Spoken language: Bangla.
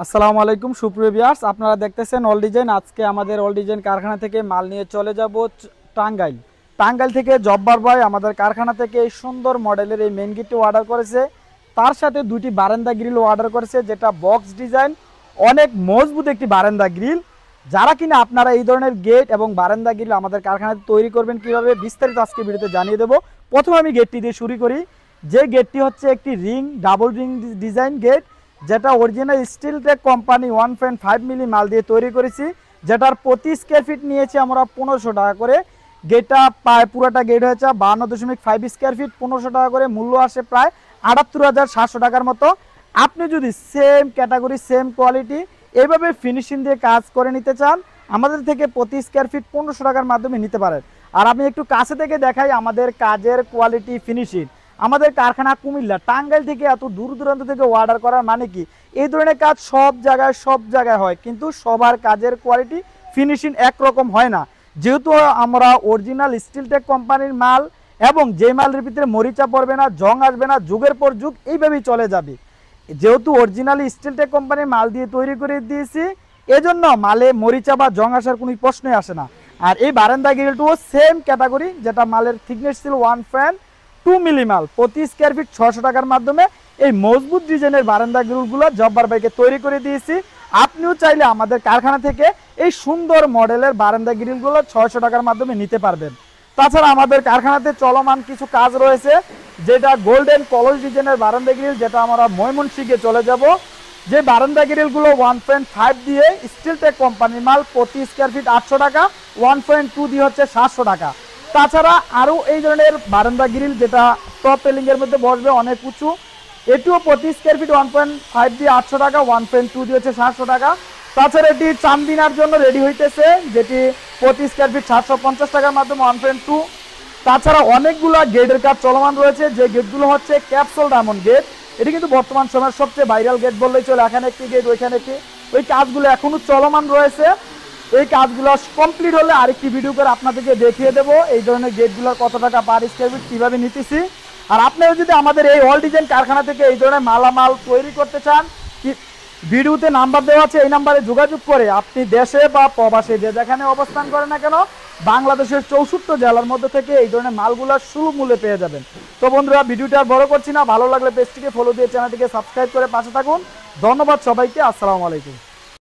আসসালামু আলাইকুম সুপ্রিয় ভিউয়ার্স, আপনারা দেখতেছেন অল ডিজাইন। আজকে আমাদের অল ডিজাইন কারখানা থেকে মাল নিয়ে চলে যাব টাঙ্গাইল থেকে জব্বার ভাই আমাদের কারখানা থেকে এই সুন্দর মডেলের এই মেইন গেটটি অর্ডার করেছে। তার সাথে দুটি বারান্দা গ্রিল অর্ডার করেছে, যেটা বক্স ডিজাইন, অনেক মজবুত একটি বারান্দা গ্রিল। যারা কিনা আপনারা এই ধরনের গেট এবং বারান্দা গ্রিল আমাদের কারখানাতে তৈরি করবেন কিভাবে, বিস্তারিত আজকে ভিডিওতে জানিয়ে দেবো। প্রথমে আমি গেটটি দিয়ে শুরু করি। যে গেটটি হচ্ছে একটি ডাবল রিং ডিজাইন গেট, যেটা অরিজিনাল স্টিল টেক কোম্পানি 1.5 মিলি মাল দিয়ে তৈরি করেছি, যেটার প্রতি স্কোয়ার ফিট নিয়েছি আমরা 1500 টাকা করে। গেটটা প্রায় পুরোটা গেট হয়েছে 52.5 স্কোয়ার ফিট, 1500 টাকা করে মূল্য আসে প্রায় 78,700 টাকার মতো। আপনি যদি সেম ক্যাটাগরি সেম কোয়ালিটি এইভাবে ফিনিশিং দিয়ে কাজ করে নিতে চান, আমাদের থেকে প্রতি স্কোয়ার ফিট 1500 টাকার মাধ্যমে নিতে পারেন। আর আমি একটু কাছে থেকে দেখাই আমাদের কাজের কোয়ালিটি ফিনিশিং। আমাদের কারখানা কুমিল্লা, টাঙ্গাইল থেকে এত দূর দূরান্ত থেকে অর্ডার করার মানে কি, এই ধরনের কাজ সব জায়গায় হয়, কিন্তু সবার কাজের কোয়ালিটি ফিনিশিং একরকম হয় না। যেহেতু আমরা অরিজিনাল স্টিল টেক কোম্পানির মাল, এবং যে মালের ভিতরে মরিচা পড়বে না, জং আসবে না, যুগের পর যুগ এইভাবেই চলে যাবে। যেহেতু অরিজিনাল স্টিল টেক কোম্পানির মাল দিয়ে তৈরি করে দিয়েছি, এজন্য মালে মরিচা বা জং আসার কোনো প্রশ্নই আসে না। আর এই বারান্দা গ্রিলটিও সেম ক্যাটাগরি, যেটা মালের থিকনেস ছিল 1.2 মিলি মাল, প্রতি স্কোয়ার ফিট 600 টাকার মাধ্যমে এই মজবুত ডিজাইনের বারান্দা গ্রিলগুলো জব্বার ভাইকে তৈরি করে দিয়েছি। আপনিও চাইলে আমাদের কারখানা থেকে এই সুন্দর মডেলের বারান্দা গ্রিলগুলো 600 টাকার মাধ্যমে নিতে পারবেন। তাছাড়া আমাদের কারখানাতে চলমান কিছু কাজ রয়েছে, যেটা গোল্ডেন কলস ডিজাইনের বারান্দা গ্রিল, যেটা আমরা ময়মনসিংহে চলে যাব। যে বারান্দা গ্রিলগুলো 1.5 দিয়ে স্টিল টেক কোম্পানির মাল, প্রতি স্কোয়ার ফিট 800 টাকা, 1.2 দিয়ে হচ্ছে 700 টাকা। তাছাড়া আরও এই ধরনের বারান্দা গ্রিল, যেটা টপ রেলিংয়ের মধ্যে বসবে, অনেক উঁচু, এটিও প্রতি স্কোয়ার ফিট 1.5 দিয়ে 800 টাকা, 1.2 দিয়ে হচ্ছে 700 টাকা। তাছাড়া এটি চান্দিনার জন্য রেডি হইতেছে, যেটি প্রতি স্কোয়ার ফিট 750 টাকার মাধ্যমে 1.2। তাছাড়া অনেকগুলো গেটের কাজ চলমান রয়েছে, যে গেটগুলো হচ্ছে ক্যাপসুল ডায়মন্ড গেট। এটি কিন্তু বর্তমান সময়ের সবচেয়ে ভাইরাল গেট বললেই চলে। এখানে একটি গেট, ওইখানে একটি, ওই কাজগুলো এখনো চলমান রয়েছে। এই কাজগুলো কমপ্লিট হলে আরেকটি ভিডিও করে আপনাদেরকে দেখিয়ে দেবো এই ধরনের গেটগুলোর কত টাকা পার স্কোয়ার ফিট কীভাবে নিতেছি। আর আপনারা যদি আমাদের এই অল ডিজাইন কারখানা থেকে এই ধরনের মালামাল তৈরি করতে চান, কি ভিডিওতে নাম্বার দেওয়া আছে, এই নাম্বারে যোগাযোগ করে আপনি দেশে বা প্রবাসে যে যেখানে অবস্থান করেন না কেন, বাংলাদেশের 64 জেলার মধ্যে থেকে এই ধরনের মালগুলো সুলভ মূল্যে পেয়ে যাবেন। তো বন্ধুরা, ভিডিওটা আর বড় করছি না, ভালো লাগলে পেজটিকে ফলো দিয়ে চ্যানেলটিকে সাবস্ক্রাইব করে পাশে থাকুন। ধন্যবাদ সবাইকে, আসসালামু আলাইকুম।